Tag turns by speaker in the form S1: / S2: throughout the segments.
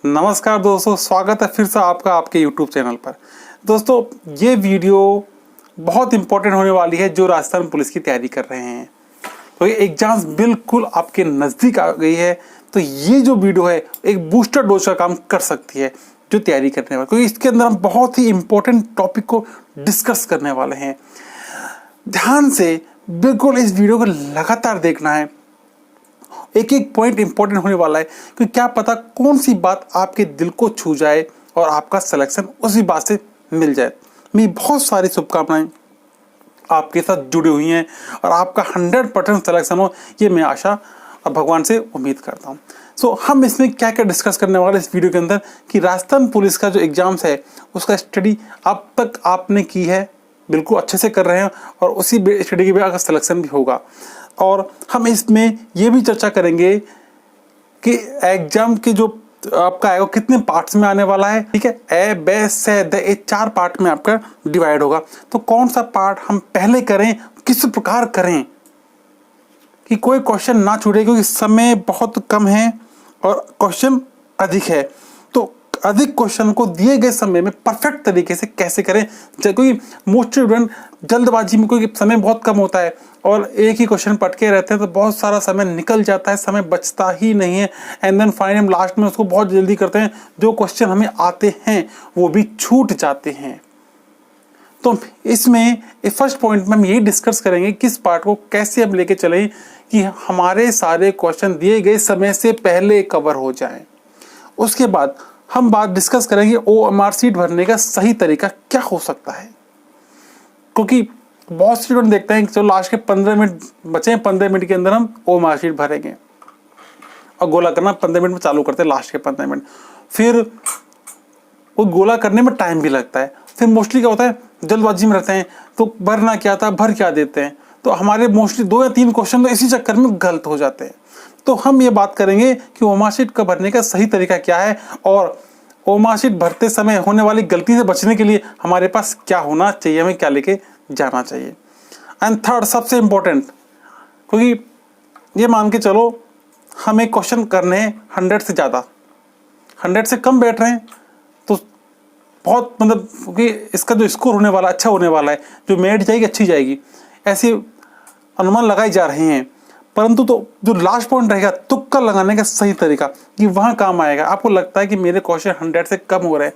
S1: नमस्कार दोस्तों, स्वागत है फिर से आपका आपके YouTube चैनल पर। दोस्तों, ये वीडियो बहुत इंपॉर्टेंट होने वाली है जो राजस्थान पुलिस की तैयारी कर रहे हैं। तो ये एग्जाम्स बिल्कुल आपके नज़दीक आ गई है, तो ये जो वीडियो है एक बूस्टर डोज का काम कर सकती है जो तैयारी करने वाले, क्योंकि इसके अंदर हम बहुत ही इंपॉर्टेंट टॉपिक को डिस्कस करने वाले हैं। ध्यान से बिल्कुल इस वीडियो को लगातार देखना है, एक एक पॉइंट इंपॉर्टेंट होने वाला है, क्योंकि क्या पता कौन सी बात आपके दिल को छू जाए और आपका सिलेक्शन उसी बात से मिल जाए। मेरी बहुत सारी शुभकामनाएं आपके साथ जुड़ी हुई हैं और आपका 100% सिलेक्शन हो, ये मैं आशा और भगवान से उम्मीद करता हूँ। हम इसमें क्या क्या डिस्कस करने वाले इस वीडियो के अंदर कि राजस्थान पुलिस का जो एग्जाम्स है उसका स्टडी अब तक आपने की है, बिल्कुल अच्छे से कर रहे हैं और उसी स्टडी के बाद सिलेक्शन भी होगा। और हम इसमें ये भी चर्चा करेंगे कि एग्जाम के जो आपका है वो कितने पार्ट्स में आने वाला है। ठीक है, ए बे से द, ये 4 पार्ट में आपका डिवाइड होगा। तो कौन सा पार्ट हम पहले करें, किस प्रकार करें कि कोई क्वेश्चन ना छूटे, क्योंकि समय बहुत कम है और क्वेश्चन अधिक है। तो अधिक क्वेश्चन को दिए गए समय में परफेक्ट तरीके से कैसे करें, क्योंकि मोस्ट स्टूडेंट जल्दबाजी में, क्योंकि समय बहुत कम होता है और एक ही क्वेश्चन पटके रहते हैं तो बहुत सारा समय निकल जाता है, समय बचता ही नहीं है। एंड देन फाइनल लास्ट में उसको बहुत जल्दी करते हैं, जो क्वेश्चन हमें आते हैं वो भी छूट जाते हैं। तो इसमें फर्स्ट पॉइंट में हम यही डिस्कस करेंगे किस पार्ट को कैसे हम लेके चलें कि हमारे सारे क्वेश्चन दिए गए समय से पहले कवर हो जाएं। उसके बाद हम बात डिस्कस करेंगे OMR शीट भरने का सही तरीका क्या हो सकता है, क्योंकि बहुत स्टूडेंट देखते हैं कि चलो लास्ट के 15 मिनट बचे हैं, 15 मिनट के अंदर हम OMR शीट भरेंगे और गोला करना 15 मिनट में चालू करते हैं, लास्ट के 15 मिनट। फिर वो गोला करने में टाइम भी लगता है। फिर मोस्टली क्या होता है, जल्दबाजी में रहते हैं तो भरना क्या था भर क्या देते हैं, तो हमारे मोस्टली 2 या 3 क्वेश्चन तो इसी चक्कर में गलत हो जाते हैं। तो हम ये बात करेंगे कि OMR शीट का भरने का सही तरीका क्या है और OMR शीट भरते समय होने वाली गलती से बचने के लिए हमारे पास क्या होना चाहिए, हमें क्या लेके जाना चाहिए। एंड थर्ड सबसे इम्पोर्टेंट, क्योंकि ये मान के चलो हमें क्वेश्चन करने हैं 100 से ज़्यादा, 100 से कम बैठ रहे हैं तो बहुत मतलब, क्योंकि इसका जो स्कोर होने वाला अच्छा होने वाला है, जो मेरिट जाएगी अच्छी जाएगी, ऐसे अनुमान लगाए जा रहे हैं। परंतु तो जो लास्ट पॉइंट रहेगा तुक्का लगाने का सही तरीका, कि वहाँ काम आएगा। आपको लगता है कि मेरे क्वेश्चन 100 से कम हो रहे हैं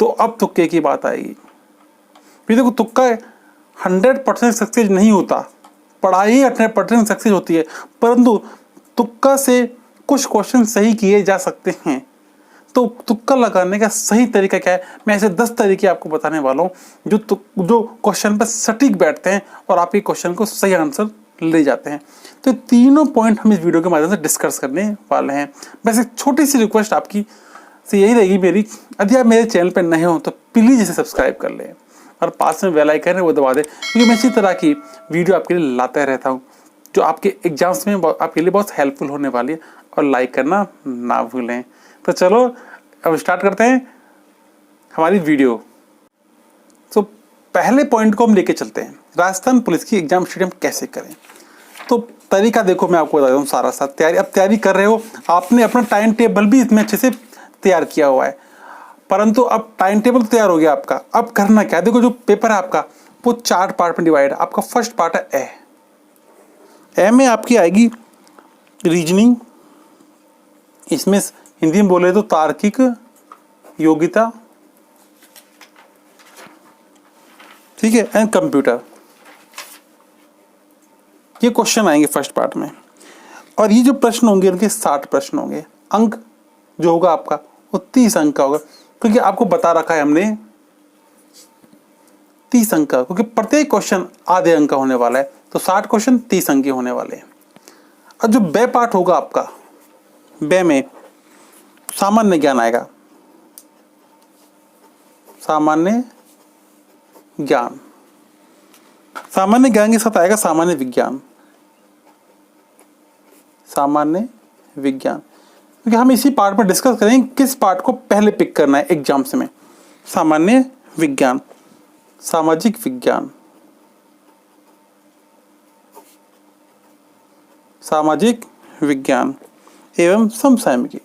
S1: तो अब तुक्के की बात आएगी। फिर देखो, तुक्का 100% सक्सेस नहीं होता, पढ़ाई 100% सक्सेस होती है, परंतु तुक्का से कुछ क्वेश्चन सही किए जा सकते हैं। तो तुक्का लगाने का सही तरीका क्या है, मैं ऐसे 10 तरीके आपको बताने वाला हूँ जो क्वेश्चन पर सटीक बैठते हैं और आपके क्वेश्चन को सही आंसर ले जाते हैं। तो तीनों पॉइंट हम इस वीडियो के माध्यम से डिस्कस करने वाले हैं। बस एक छोटी सी रिक्वेस्ट आपकी से यही रहेगी मेरी, यदि आप मेरे चैनल पर नए हो तो प्लीज़ इसे सब्सक्राइब कर लें और पास में बेल आइकन है वो दबा दें, क्योंकि मैं इसी तरह की वीडियो आपके लिए लाता रहता हूँ जो आपके एग्जाम्स में आपके लिए बहुत हेल्पफुल होने वाली है। और लाइक करना ना भूलें। तो चलो अब स्टार्ट करते हैं हमारी वीडियो। तो पहले पॉइंट को हम लेके चलते हैं, राजस्थान पुलिस की एग्जाम स्टडी हम कैसे करें। तो तरीका देखो, मैं आपको बता दूँ सारा साथ तैयारी, अब तैयारी कर रहे हो, आपने अपना टाइम टेबल भी इसमें अच्छे से तैयार किया हुआ है, परंतु अब टाइम टेबल तैयार हो गया आपका। अब करना क्या, देखो जो पेपर है आपका वो 4 पार्ट में डिवाइड है। आपका फर्स्ट पार्ट है ए में आपकी आएगी रीजनिंग, इसमें हिंदी में बोले तो तार्किक योग्यता, ठीक है, एंड कंप्यूटर। ये क्वेश्चन आएंगे फर्स्ट पार्ट में और ये जो प्रश्न होंगे उनके 60 प्रश्न होंगे। अंक जो होगा आपका वो 30 अंक का होगा, क्योंकि आपको बता रखा है हमने 30 अंक का, क्योंकि प्रत्येक क्वेश्चन आधे अंक का होने वाला है, तो 60 क्वेश्चन 30 अंक के होने वाले हैं। और जो बे पार्ट होगा आपका, बे में सामान्य ज्ञान आएगा, सामान्य ज्ञान, सामान्य ज्ञान के साथ आएगा सामान्य विज्ञान, सामान्य विज्ञान, क्योंकि हम इसी पार्ट में डिस्कस करेंगे किस पार्ट को पहले पिक करना है एग्जाम्स में। सामान्य विज्ञान, सामाजिक विज्ञान, सामाजिक विज्ञान एवं समसामयिकी,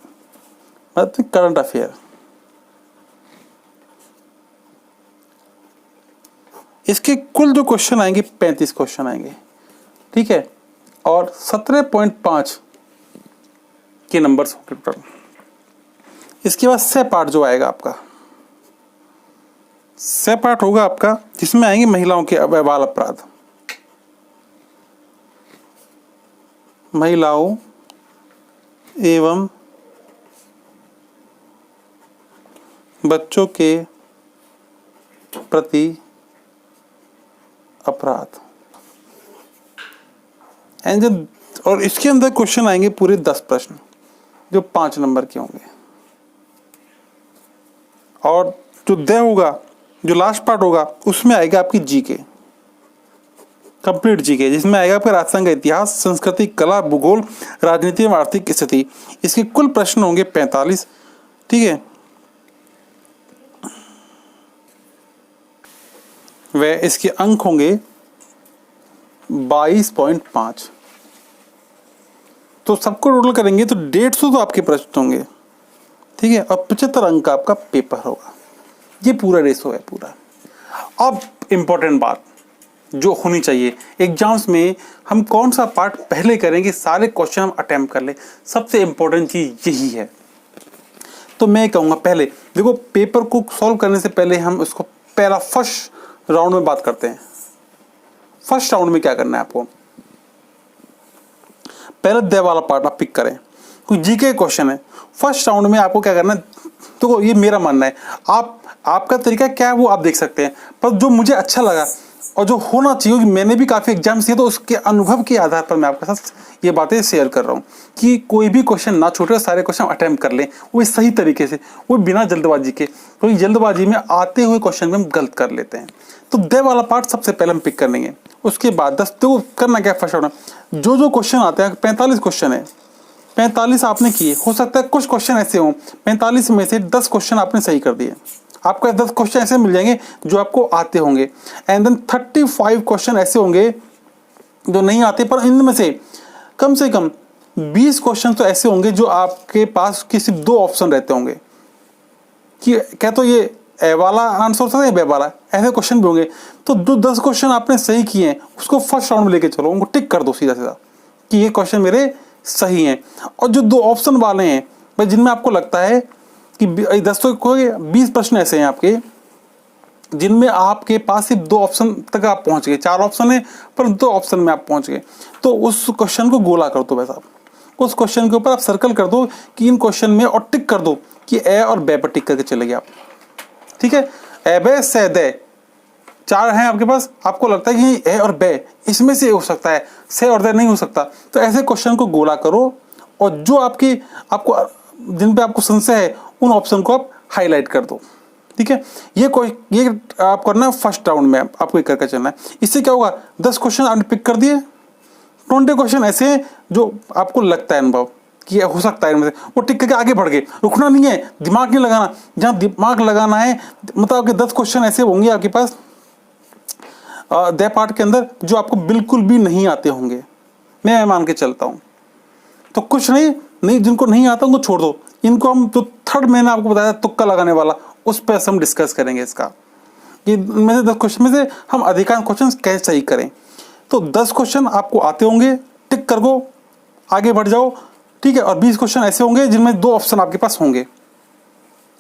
S1: मतलब करंट अफेयर। इसके कुल जो क्वेश्चन आएंगे 35 क्वेश्चन आएंगे, ठीक है, और 17.5 के नंबर्स होंगे टोटल। इसके बाद से पार्ट जो आएगा आपका, से पार्ट होगा आपका जिसमें आएंगे महिलाओं के बाल अपराध, महिलाओं एवं बच्चों के प्रति अपराध। एंड और इसके अंदर क्वेश्चन आएंगे पूरे 10 प्रश्न जो 5 नंबर के होंगे। और जो दे होगा, जो लास्ट पार्ट होगा, उसमें आएगा आपकी जीके, कंप्लीट जीके, जिसमें आएगा आपका राजस्थान का इतिहास, संस्कृति, कला, भूगोल, राजनीति एवं आर्थिक स्थिति। इसके कुल प्रश्न होंगे 45, ठीक है। वह इसके अंक होंगे 22.5। तो सबको टोटल करेंगे तो 150 तो आपके प्रश्न होंगे, ठीक है, और 75 अंक का आपका पेपर होगा। ये पूरा रेशो है पूरा। अब इंपॉर्टेंट बात जो होनी चाहिए एग्जाम्स में, हम कौन सा पार्ट पहले करेंगे, सारे क्वेश्चन हम अटेम्प्ट कर ले, सबसे इंपॉर्टेंट चीज यही है। तो मैं कहूँगा पहले देखो, पेपर को सॉल्व करने से पहले हम उसको पहला फर्स्ट राउंड में बात करते हैं। फर्स्ट राउंड में क्या करना है आपको, पहले दे वाला पार्ट आप पिक करें, कोई जीके क्वेश्चन है। फर्स्ट राउंड में आपको क्या करना है, तो ये मेरा मानना है, आपका तरीका क्या है वो आप देख सकते हैं, पर जो मुझे अच्छा लगा और जो होना चाहिए, मैंने भी काफ़ी एग्जाम्स दिए तो उसके अनुभव के आधार पर मैं आपके साथ ये बातें शेयर कर रहा हूँ कि कोई भी क्वेश्चन ना छूटे, सारे क्वेश्चन अटेम्प्ट कर लें वो सही तरीके से, वो बिना जल्दबाजी के, क्योंकि जल्दबाजी में आते हुए क्वेश्चन में हम गलत कर लेते हैं। तो दे वाला पार्ट सबसे पहले हम पिक कर लेंगे। उसके बाद 10 तो करना क्या, फर्स्ट राउंड जो क्वेश्चन आते हैं, 45 क्वेश्चन है, 45 आपने किए, हो सकता है कुछ क्वेश्चन ऐसे हों 45 में से 10 क्वेश्चन आपने सही कर दिए, आपको 10 क्वेश्चन ऐसे मिल जाएंगे जो आपको आते होंगे। एंड देन 35 क्वेश्चन ऐसे होंगे जो नहीं आते, पर इनमें से कम 20 क्वेश्चन तो ऐसे होंगे जो आपके पास के सिर्फ 2 ऑप्शन रहते होंगे कि क्या तो ये ए वाला आंसर होता है या बे वाला, ऐसे क्वेश्चन भी होंगे। तो जो 10 क्वेश्चन आपने सही किए हैं उसको फर्स्ट राउंड में लेके चलो, उनको टिक कर दो सीधा सीधा कि ये क्वेश्चन मेरे सही हैं। और जो 2 ऑप्शन वाले हैं भाई, जिनमें आपको लगता है कि 10 तो 20 प्रश्न ऐसे हैं आपके जिनमें आपके पास सिर्फ 2 ऑप्शन तक आप पहुंच गए, 4 ऑप्शन है पर 2 ऑप्शन में आप पहुंच गए, तो उस क्वेश्चन को गोला कर दो वैसा, उस क्वेश्चन के ऊपर आप सर्कल कर दो कि इन क्वेश्चन में, और टिक कर दो कि ए और बे पर टिक करके चले गए आप, ठीक है। ए बे से दे 4 हैं आपके पास, आपको लगता है कि ए और बे इसमें से हो सकता है, से और दे नहीं हो सकता, तो ऐसे क्वेश्चन को गोला करो और जो आपको जिन पे आपको संशय है उन ऑप्शन को आप हाईलाइट कर दो, ठीक है। ये आप करना है फर्स्ट राउंड में, आपको ये करके चलना है। इससे क्या होगा, 10 क्वेश्चन आपने पिक कर दिए, 20 क्वेश्चन ऐसे हैं जो आपको लगता है अनुभव कि हो सकता है इनमें से, वो टिक करके आगे बढ़ गए। रुकना नहीं है, दिमाग नहीं लगाना, जहाँ दिमाग लगाना है मतलब आपके 10 क्वेश्चन ऐसे होंगे आपके पास दे पार्ट के अंदर जो आपको बिल्कुल भी नहीं आते होंगे, मैं मान के चलता हूँ। तो कुछ नहीं जिनको नहीं आता उनको छोड़ दो, इनको हम जो थर्ड मैंने आपको बताया तुक्का लगाने वाला, उस पर हम डिस्कस करेंगे इसका कि इनमें से 10 क्वेश्चन में से हम अधिकांश क्वेश्चन कैसे सही करें। तो 10 क्वेश्चन आपको आते होंगे, टिक कर दो, आगे बढ़ जाओ, ठीक है। और 20 क्वेश्चन ऐसे होंगे जिनमें 2 ऑप्शन आपके पास होंगे,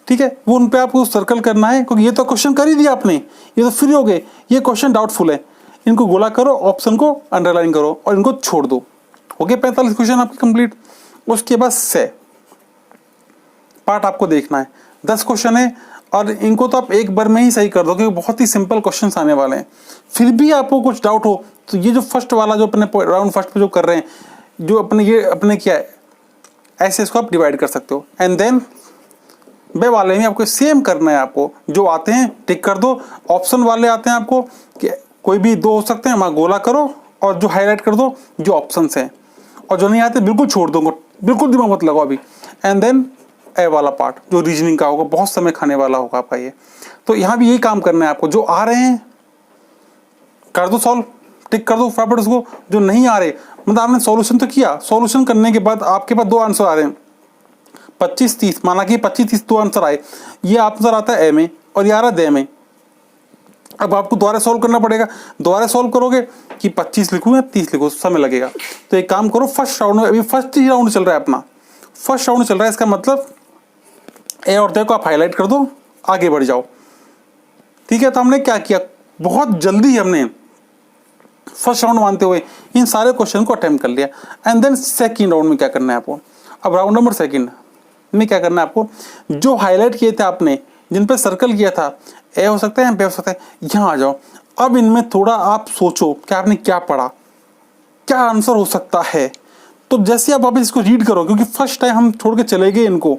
S1: ठीक है, वो उन पे आपको सर्कल करना है, क्योंकि ये तो क्वेश्चन कर ही दिया आपने, ये तो फ्री हो गए, ये क्वेश्चन डाउटफुल है, इनको गोला करो, ऑप्शन को अंडरलाइन करो और इनको छोड़ दो। हो गए 45 क्वेश्चन आपके कंप्लीट। उसके बाद से पार्ट आपको देखना है, 10 क्वेश्चन है और इनको तो आप एक बार में ही सही कर दो क्योंकि बहुत ही सिंपल क्वेश्चन आने वाले हैं। फिर भी आपको कुछ डाउट हो तो ये जो फर्स्ट वाला जो अपने राउंड फर्स्ट पे जो कर रहे हैं, जो अपने क्या है, ऐसे इसको आप डिवाइड कर सकते हो। एंड देन बे वाले में आपको सेम करना है, आपको जो आते हैं टिक कर दो, ऑप्शन वाले आते हैं आपको कि कोई भी 2 हो सकते हैं, वहाँ गोला करो और जो हाईलाइट कर दो जो ऑप्शंस हैं, और जो नहीं आते बिल्कुल छोड़ दो, बिल्कुल दिमाग मत लगाओ अभी। एंड देन ए वाला पार्ट जो रीजनिंग का होगा, बहुत समय खाने वाला होगा आपका ये। तो यहाँ भी यही काम करना है आपको, जो आ रहे हैं कर दो सॉल्व, टिक कर दो फटाफट उसको, जो नहीं आ रहे मतलब आपने सॉल्यूशन तो किया, सॉल्यूशन करने के बाद आपके पास 2 आंसर आ रहे हैं 25-30, माना कि 25-30 दो आंसर आए, ये आंसर आता है ए में और ये आ रहा है दे में। अब आपको दोबारा सॉल्व करना पड़ेगा। दोबारा सॉल्व करोगे कि 25 लिखूँ या 30 लिखूँ, समय लगेगा। तो एक काम करो, फर्स्ट राउंड में, अभी फर्स्ट ही राउंड चल रहा है अपना, फर्स्ट राउंड चल रहा है, इसका मतलब ए और दे को आप हाईलाइट कर दो, आगे बढ़ जाओ। ठीक है, तो हमने क्या किया, बहुत जल्दी हमने फर्स्ट राउंड मानते हुए इन सारे क्वेश्चन को अटेम्प्ट कर लिया। एंड देन सेकंड राउंड में क्या करना है आपको, अब राउंड नंबर सेकंड में क्या करना है आपको, जो हाईलाइट किए थे आपने, जिन पे सर्कल किया था, ए हो सकता है, बी हो सकता है, यहाँ आ जाओ। अब इनमें थोड़ा आप सोचो कि आपने क्या पढ़ा, क्या आंसर हो सकता है। तो जैसे आप वापस इसको रीड करो, क्योंकि फर्स्ट टाइम हम छोड़ के चले गए इनको,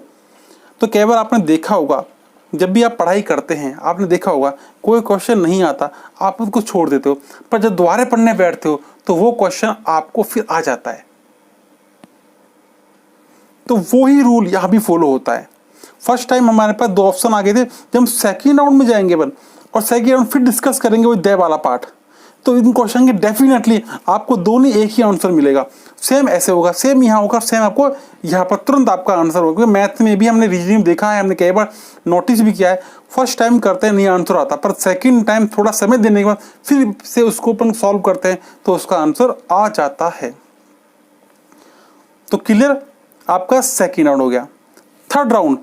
S1: तो कई बार आपने देखा होगा, जब भी आप पढ़ाई करते हैं आपने देखा होगा कोई क्वेश्चन नहीं आता, आप उसको छोड़ देते हो, पर जब दोबारा पढ़ने बैठते हो तो वो क्वेश्चन आपको फिर आ जाता है। तो वो ही रूल यहाँ भी फॉलो होता है। फर्स्ट टाइम हमारे पास दो ऑप्शन आ गए थे, जब हम सेकेंड राउंड में जाएंगे और सेकेंड राउंड फिर डिस्कस करेंगे वो दे वाला पार्ट, तो इन क्वेश्चन के डेफिनेटली आपको दोनों एक ही आंसर मिलेगा। सेम ऐसे होगा, सेम यहाँ होगा, सेम आपको यहाँ पर तुरंत आपका आंसर होगा। क्योंकि मैथ में भी हमने रीजनिंग देखा है, हमने कई बार नोटिस भी किया है, फर्स्ट टाइम करते हैं नहीं आंसर आता, पर सेकंड टाइम थोड़ा समय देने के बाद फिर से उसको अपन सॉल्व करते हैं तो उसका आंसर आ जाता है। तो क्लियर, आपका सेकेंड राउंड हो गया। थर्ड राउंड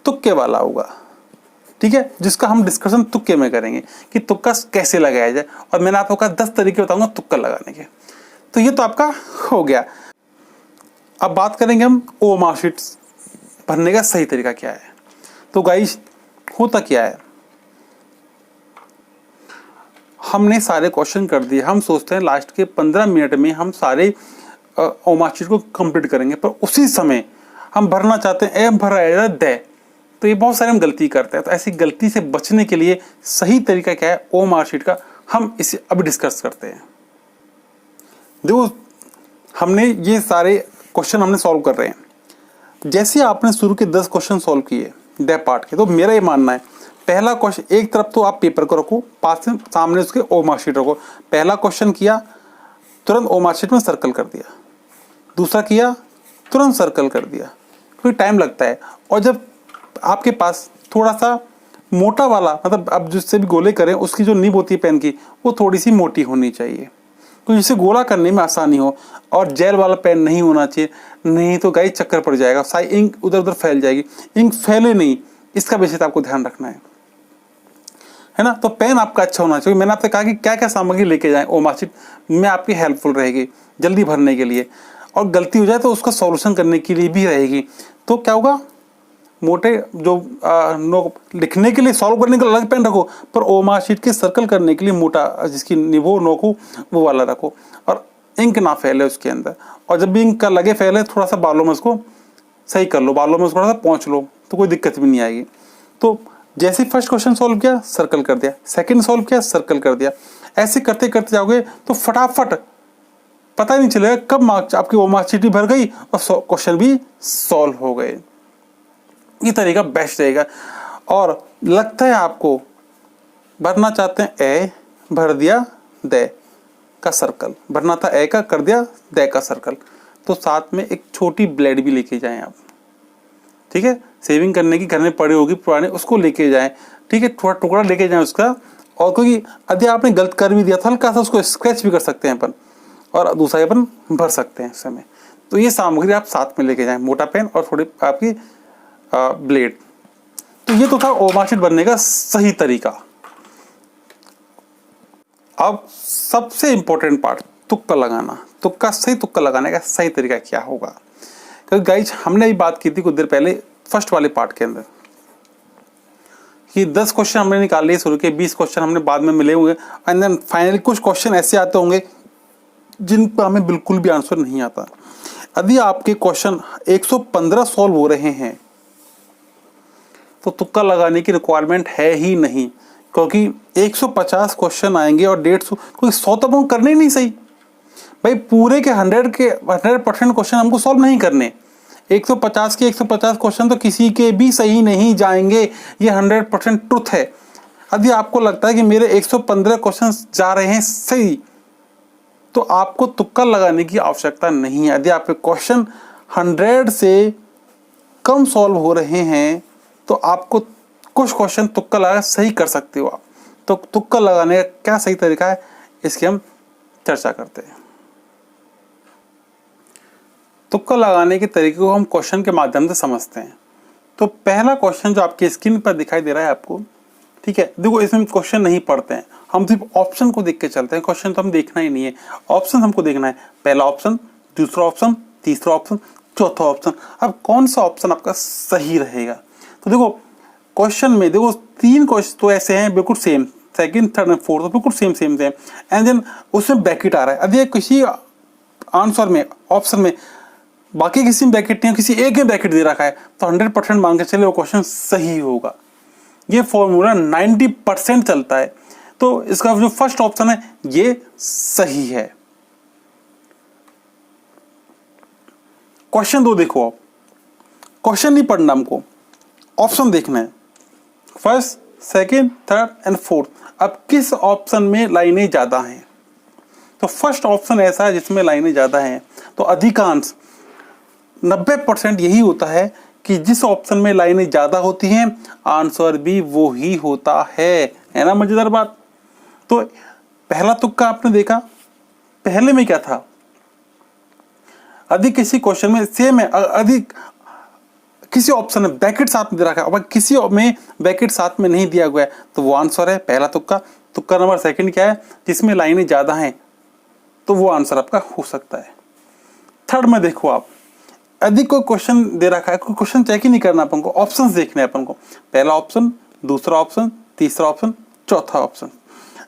S1: तुक्के वाला होगा, ठीक है, जिसका हम डिस्कशन तुक्के में करेंगे कि तुक्का कैसे लगाया जाए, और मैंने आपको कहा 10 तरीके बताऊंगा तुक्का लगाने के। तो ये तो आपका हो गया। अब बात करेंगे हम ओ मार्कशीट भरने का सही तरीका क्या है। तो गाइस होता क्या है, हमने सारे क्वेश्चन कर दिए, हम सोचते हैं लास्ट के 15 मिनट में हम सारे ओ मार्कशीट को कंप्लीट करेंगे, पर उसी समय हम भरना चाहते हैं ए भर रहा है दे, तो ये बहुत सारे हम गलती करते हैं। तो ऐसी गलती से बचने के लिए सही तरीका क्या है ओ मार्कशीट का, हम इसे अभी डिस्कस करते हैं। देखो, हमने ये सारे क्वेश्चन हमने सॉल्व कर रहे हैं। जैसे आपने शुरू के 10 क्वेश्चन सॉल्व किए डे पार्ट के, तो मेरा ये मानना है, पहला क्वेश्चन एक तरफ तो आप पेपर को रखो, पास में सामने उसके ओ मार्कशीट रखो। पहला क्वेश्चन किया, तुरंत ओ मार्कशीट में सर्कल कर दिया, दूसरा किया, तुरंत सर्कल कर दिया, क्योंकि टाइम लगता है। और जब आपके पास थोड़ा सा मोटा वाला, मतलब अब जिससे भी गोले करें उसकी जो निब होती है पेन की, वो थोड़ी सी मोटी होनी चाहिए, तो जिससे गोला करने में आसानी हो। और जेल वाला पेन नहीं होना चाहिए, नहीं तो गाइस चक्कर पड़ जाएगा, सारी इंक उधर उधर फैल जाएगी। इंक फैले नहीं, इसका विशेष आपको ध्यान रखना है ना। तो पेन आपका अच्छा होना चाहिए। मैंने आपसे कहा कि क्या क्या सामग्री लेके जाएं ओ मार्कशीट में, आपकी हेल्पफुल रहेगी जल्दी भरने के लिए, और गलती हो जाए तो उसका सॉल्यूशन करने के लिए भी रहेगी। तो क्या होगा, मोटे जो लिखने के लिए सॉल्व करने के लिए अलग पेन रखो, पर ओ मार्कशीट के सर्कल करने के लिए मोटा, जिसकी निबो नोक हो वो वाला रखो, और इंक ना फैले उसके अंदर। और जब भी इंक का लगे फैले, थोड़ा सा बालों में उसको सही कर लो, बालों में उसको थोड़ा सा पहुँच लो, तो कोई दिक्कत भी नहीं आएगी। तो जैसे फर्स्ट क्वेश्चन सॉल्व किया सर्कल कर दिया, सेकेंड सॉल्व किया सर्कल कर दिया, ऐसे करते करते जाओगे तो फटाफट पता ही नहीं चलेगा कब मार्क्स आपकी ओ मार्कशीट भी भर गई और क्वेश्चन भी सॉल्व हो गए। ये तरीका बेस्ट रहेगा। और लगता है आपको भरना चाहते हैं ए, भर दिया दे का सर्कल, भरना था ए का, कर दिया दे का सर्कल, तो साथ में एक छोटी ब्लेड भी लेके जाएं आप, ठीक है, सेविंग करने की घर में पड़ी होगी पुराने, उसको लेके जाएं, ठीक है, थोड़ा टुकड़ा लेके जाएं उसका। और क्योंकि यदि आपने गलत कर भी दिया था, हल्का सा उसको स्क्रैच भी कर सकते हैं अपन, और दूसरा अपन भर सकते हैं इस समय। तो ये सामग्री आप साथ में लेके जाएं, मोटा पेन और थोड़ी आपकी ब्लेड। तो ये तो था ओ मार्कशीट बनने का सही तरीका। अब सबसे इंपॉर्टेंट पार्ट, तुक्का लगाना। तुक्का, सही तुक्का लगाने का सही तरीका क्या होगा, क्योंकि गाइज हमने भी बात की थी कुछ देर पहले फर्स्ट वाले पार्ट के अंदर कि 10 क्वेश्चन हमने निकाल लिए शुरू के, 20 क्वेश्चन हमने बाद में मिले होंगे, एंड देन फाइनली कुछ क्वेश्चन ऐसे आते होंगे जिन पर हमें बिल्कुल भी आंसर नहीं आता। यदि आपके क्वेश्चन 115 सॉल्व हो रहे हैं तो तुक्का लगाने की रिक्वायरमेंट है ही नहीं, क्योंकि 150 क्वेश्चन आएंगे और 150, कोई 100 तो हम करने ही नहीं सही भाई, पूरे के 100% क्वेश्चन हमको सॉल्व नहीं करने। 150 के 150 क्वेश्चन तो किसी के भी सही नहीं जाएंगे, ये 100% ट्रुथ है। यदि आपको लगता है कि मेरे 115 क्वेश्चन जा रहे हैं सही, तो आपको तुक्का लगाने की आवश्यकता नहीं है। यदि आपके क्वेश्चन 100 से कम सॉल्व हो रहे हैं तो आपको कुछ क्वेश्चन तुक्का लगा सही कर सकते हो आप। तो तुक्का लगाने का क्या सही तरीका है, इसकी हम चर्चा करते हैं। तुक्का लगाने के तरीके को हम क्वेश्चन के माध्यम से समझते हैं। तो पहला क्वेश्चन जो आपकी स्क्रीन पर दिखाई दे रहा है आपको, ठीक है, देखो इसमें क्वेश्चन नहीं पढ़ते हैं, हम सिर्फ ऑप्शन को देख के चलते हैं। क्वेश्चन तो हम देखना ही नहीं है, ऑप्शन हमको देखना है। पहला ऑप्शन, दूसरा ऑप्शन, तीसरा ऑप्शन, चौथा ऑप्शन। अब कौन सा ऑप्शन आपका सही रहेगा? तो देखो क्वेश्चन में देखो 3 क्वेश्चन तो ऐसे हैं बिल्कुल same, second, third and fourth बिल्कुल सेम एंड देन उसमें ब्रैकेट आ रहा है। अभी किसी आंसर में, ऑप्शन में बाकी किसी में ब्रैकेट नहीं है, किसी एक में ब्रैकेट दे रखा है, तो 100% मान के चले वो क्वेश्चन सही होगा। ये फॉर्मूला 90% चलता है। तो इसका जो फर्स्ट ऑप्शन है ये सही है। क्वेश्चन 2 देखो आप, क्वेश्चन नहीं पढ़ना हमको, ऑप्शन देखना है। First, second, third and fourth. अब किस ऑप्शन में लाइनें ज्यादा हैं? तो फर्स्ट ऑप्शन ऐसा है जिसमें लाइनें ज्यादा हैं। तो अधिकांश 90% यही होता है कि जिस ऑप्शन में लाइनें ज्यादा होती हैं आंसर भी वो ही होता है ना। मजेदार बात। तो पहला तुक्का आपने देखा, पहले में क्या था? अधिक किसी क्वेश्चन में सेम है, अधिक किसी ऑप्शन में ब्रैकेट साथ में दे रखा है, अब किसी में ब्रैकेट साथ में नहीं दिया हुआ है, तो वो आंसर है पहला तुक्का। तुक्का नंबर सेकंड क्या है? जिसमें लाइनें ज्यादा हैं, तो वो आंसर आपका हो सकता है। थर्ड में देखो आप, अधिक कोई क्वेश्चन दे रखा है, कोई क्वेश्चन चेक ही नहीं करना अपन को, ऑप्शंस देखने हैं अपन को। पहला ऑप्शन, दूसरा ऑप्शन, तीसरा ऑप्शन, चौथा ऑप्शन।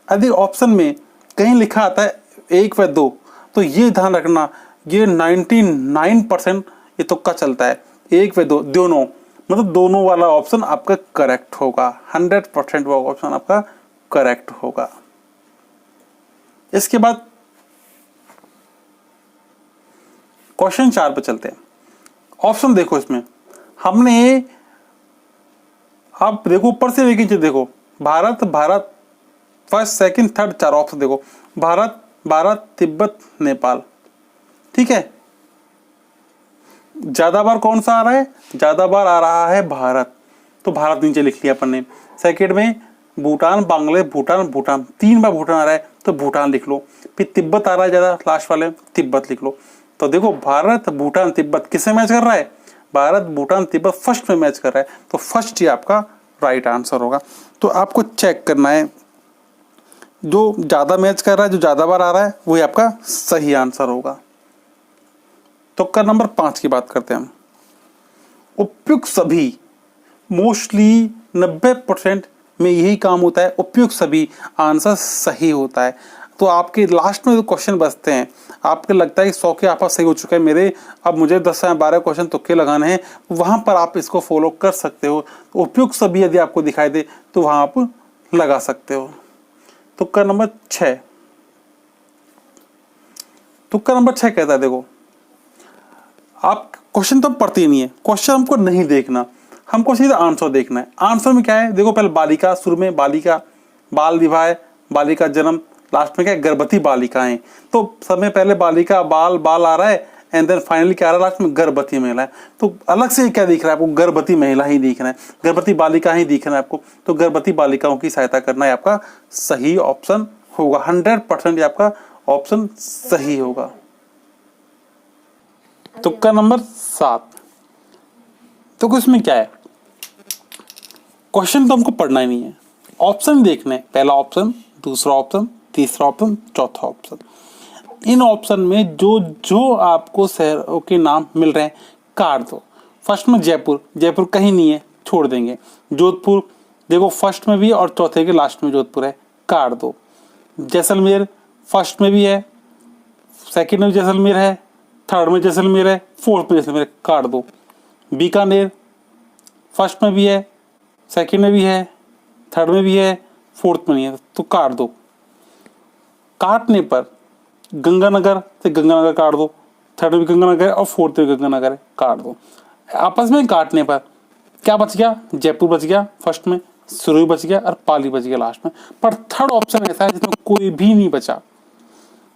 S1: अधिक ऑप्शन में कहीं लिखा आता है 1 व 2, तो ये ध्यान रखना, ये 99% ये तुक्का चलता है। 1 व 2 दोनों, मतलब दोनों वाला ऑप्शन आपका करेक्ट होगा। 100% वो ऑप्शन आपका करेक्ट होगा। इसके बाद क्वेश्चन 4 पे चलते हैं। ऑप्शन देखो, इसमें हमने, आप देखो ऊपर से लेके नीचे देखो, Bharat, Bharat first, second, third, 4 option देखो। भारत, भारत, तिब्बत, नेपाल, ठीक है। ज्यादा बार कौन सा आ रहा है? ज्यादा बार आ रहा है भारत, तो भारत नीचे लिख लिया अपन ने। सेकंड में भूटान, बांग्लादेश, भूटान, भूटान 3 बार भूटान आ रहा है तो भूटान लिख लो। फिर तिब्बत आ रहा है ज्यादा, लास्ट वाले तिब्बत लिख लो। तो देखो भारत, भूटान, तिब्बत किससे मैच कर रहा है? भारत, भूटान, तिब्बत फर्स्ट में मैच कर रहा है, तो फर्स्ट ही आपका राइट आंसर होगा। तो आपको चेक करना है, जो ज्यादा मैच कर रहा है, जो ज्यादा बार आ रहा है, वही आपका सही आंसर होगा। तुक्का नंबर 5 की बात करते हैं हम। उपयुक्त सभी, मोस्टली 90% में यही काम होता है, उपयुक्त सभी आंसर सही होता है। तो आपके लास्ट में जो क्वेश्चन बचते हैं, आपको लगता है कि 100 के आसपास सही हो चुके हैं मेरे, अब मुझे 10 या 12 क्वेश्चन तुक्के लगाने हैं, वहां पर आप इसको फॉलो कर सकते हो। तो उपयुक्त सभी यदि आपको दिखाई दे तो वहां आप लगा सकते हो। तुक्का नंबर 6, तुक्का नंबर 6 कहता है, देखो आप क्वेश्चन तो पढ़ते ही नहीं है, क्वेश्चन हमको नहीं देखना, हमको सीधा आंसर देखना है। आंसर में क्या है? देखो पहले बालिका, शुरू में बालिका, बाल विवाह, बालिका जन्म, लास्ट में क्या है? गर्भवती बालिकाएं। तो सब में पहले बालिका, बाल, बाल आ रहा है एंड देन फाइनली क्या आ रहा है? लास्ट में गर्भवती महिला है। तो अलग से क्या दिख रहा है आपको? गर्भवती महिला ही दिख रहा है, गर्भवती बालिका ही दिख रहा है आपको। तो गर्भवती बालिकाओं की सहायता करना है आपका सही ऑप्शन होगा। 100% ये आपका ऑप्शन सही होगा। तुक्का नंबर 7, तो इसमें क्या है? क्वेश्चन तो हमको पढ़ना ही नहीं है, ऑप्शन देखने, पहला ऑप्शन, दूसरा ऑप्शन, तीसरा ऑप्शन, चौथा ऑप्शन। इन ऑप्शन में जो जो आपको शहरों के नाम मिल रहे हैं काट दो। फर्स्ट में जयपुर, जयपुर कहीं नहीं है, छोड़ देंगे। जोधपुर देखो फर्स्ट में भी है और चौथे के लास्ट में जोधपुर है, काट दो। जैसलमेर फर्स्ट में भी है, सेकंड में जैसलमेर है, थर्ड में जैसलमेर है, फोर्थ में जैसलमेर, काट दो। बीकानेर फर्स्ट में भी है, सेकंड में भी है, थर्ड में भी है, फोर्थ में नहीं है, तो काट दो। काटने पर गंगानगर से गंगानगर काट दो, थर्ड में गंगानगर है और फोर्थ में गंगानगर है, काट दो। आपस में काटने पर क्या बच गया? जयपुर बच गया फर्स्ट में, सुरई बच गया और पाली बच गया लास्ट में। पर थर्ड ऑप्शन ऐसा है जिसमें कोई भी नहीं बचा।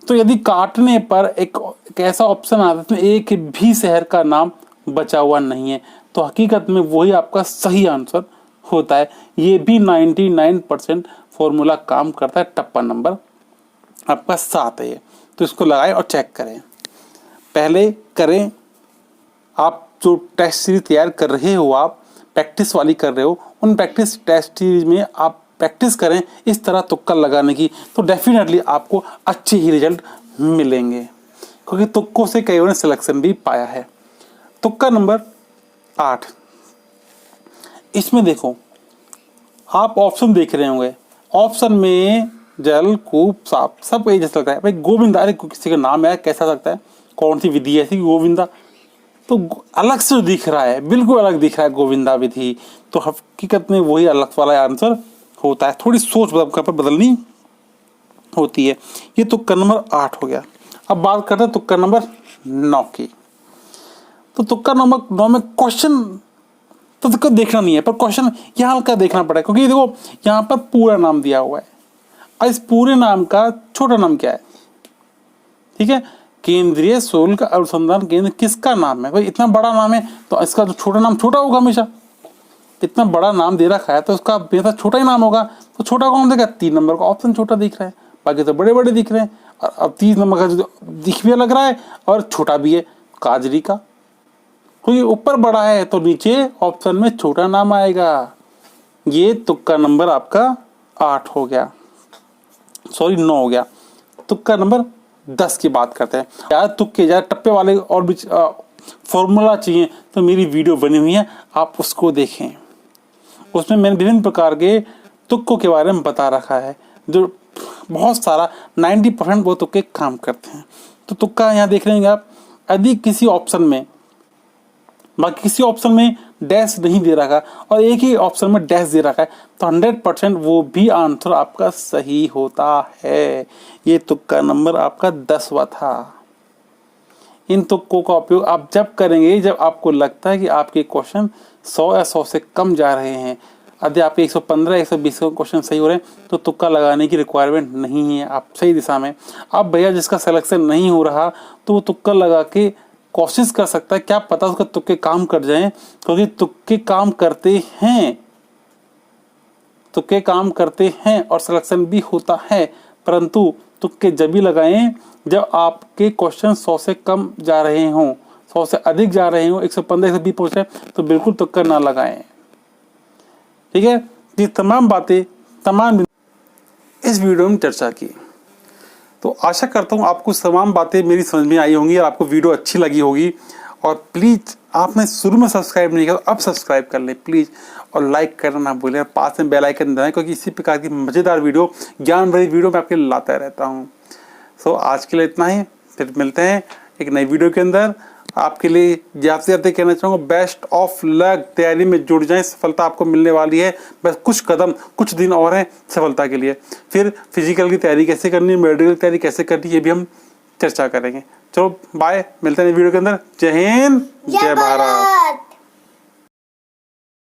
S1: तो यदि काटने पर एक ऐसा ऑप्शन आता है तो एक भी शहर का नाम बचा हुआ नहीं है। तो हकीकत में वही आपका सही आंसर होता है। ये भी 99% फॉर्मूला काम करता है। टप्पा नंबर आपका 7 है ये। तो इसको लगाएं और चेक करें। पहले करें, आप जो टेस्ट सीरीज तैयार कर रहे हो, आप प्रैक्टिस वाली कर रहे हो, उन प्रैक्टिस टेस्ट सीरीज में आप प्रैक्टिस करें इस तरह तुक्का लगाने की, तो डेफिनेटली आपको अच्छे ही रिजल्ट मिलेंगे, क्योंकि तुक्कों से कई ने सिलेक्शन भी पाया है। तुक्का नंबर 8, इसमें देखो आप ऑप्शन देख रहे होंगे। ऑप्शन में जल, कूप, साफ, सब एक जैसा लगता है। भाई गोविंदा, अरे किसी का नाम है, कैसा लगता है, कौन सी विधि ऐसी गोविंदा, तो अलग से दिख रहा है, बिल्कुल अलग दिख रहा है गोविंदा विधि। तो हकीकत में वही अलग वाला आंसर होता है। थोड़ी सोच पर बदलनी होती है। ये तुक्का नंबर 8 हो गया। अब बात करते हैं तुक्का नंबर 9 की। तो तुक्का नंबर 9 में क्वेश्चन तो तुक्का देखना नहीं है, पर क्वेश्चन यहाँ हल्का देखना पड़ेगा, क्योंकि देखो यहाँ पर पूरा नाम दिया हुआ है और इस पूरे नाम का छोटा नाम क्या है। ठीक है, केंद्रीय शुल्क अनुसंधान केंद्र किसका नाम है? भाई इतना बड़ा नाम है तो इसका जो छोटा नाम छोटा होगा हमेशा। इतना बड़ा नाम दे रखा है तो उसका बेहतर छोटा ही नाम होगा। तो छोटा कौन देगा? 3 नंबर का ऑप्शन छोटा दिख रहा है, बाकी तो बड़े बड़े दिख रहे हैं। और अब 3 नंबर का जो दिख भी लग रहा है और छोटा भी है, काजरी का। क्योंकि ऊपर बड़ा है तो नीचे ऑप्शन में छोटा नाम आएगा। ये तुक्का नंबर आपका 8 हो गया, सॉरी 9 हो गया। तुक्का नंबर 10 की बात करते हैं। यार तुक्के यार टप्पे वाले और भी फॉर्मूला चाहिए तो मेरी वीडियो बनी हुई है, आप उसको देखें। उसमें मैंने विभिन्न प्रकार के तुक्कों के बारे में बता रखा है, जो बहुत सारा 90% वो तुक्के काम करते हैं। तो तुक्का यहाँ देख लेंगे आप। यदि किसी ऑप्शन में, बाकी किसी ऑप्शन में डैश नहीं दे रखा और एक ही ऑप्शन में डैश दे रखा है, तो 100% वो भी आंसर आपका सही होता है। ये तुक्का नंबर आपका 10वां था। इन तुक्कों का उपयोग आप जब करेंगे जब आपको लगता है कि आपके क्वेश्चन 100 या 100 से कम जा रहे हैं। यदि आपके 115 120 क्वेश्चन सही हो रहे हैं तो तुक्का लगाने की रिक्वायरमेंट नहीं है, आप सही दिशा में। अब भैया जिसका सिलेक्शन नहीं हो रहा तो वो तुक्का लगा के कोशिश कर सकता है, क्या पता उसका तुक्के काम कर जाएं, क्योंकि तुक्के काम करते हैं, तुक्के काम करते हैं और सिलेक्शन भी होता है। परंतु तुक्के जब भी लगाएं जब आपके क्वेश्चन 100 से कम जा रहे हों, 100 से अधिक जा रहे हों, 115 120 पहुंच रहे हैं, तो बिल्कुल तुक्का ना लगाएं। ठीक है, ये तमाम बातें तमाम इस वीडियो में चर्चा की। तो आशा करता हूँ आपको तमाम बातें मेरी समझ में आई होंगी और आपको वीडियो अच्छी लगी होगी। और प्लीज़ आपने शुरू में सब्सक्राइब नहीं किया तो अब सब्सक्राइब कर लें प्लीज़, और लाइक करना ना भूलें, और पास में बेल आइकन दबाएं, क्योंकि इसी प्रकार की मज़ेदार वीडियो, ज्ञान भरी वीडियो मैं आपके लिए लाता रहता हूँ। सो आज के लिए इतना ही, फिर मिलते हैं एक नई वीडियो के अंदर। आपके लिए जाते जाते कहना चाहूँगा बेस्ट ऑफ लक, तैयारी में जुड़ जाएं, सफलता आपको मिलने वाली है। बस कुछ कदम, कुछ दिन और हैं सफलता के लिए। फिर फिजिकल की तैयारी कैसे करनी है, मेडिकल की तैयारी कैसे करनी है, ये भी हम चर्चा करेंगे। चलो बाय, मिलते हैं वीडियो के अंदर। जय हिंद, जय भारत।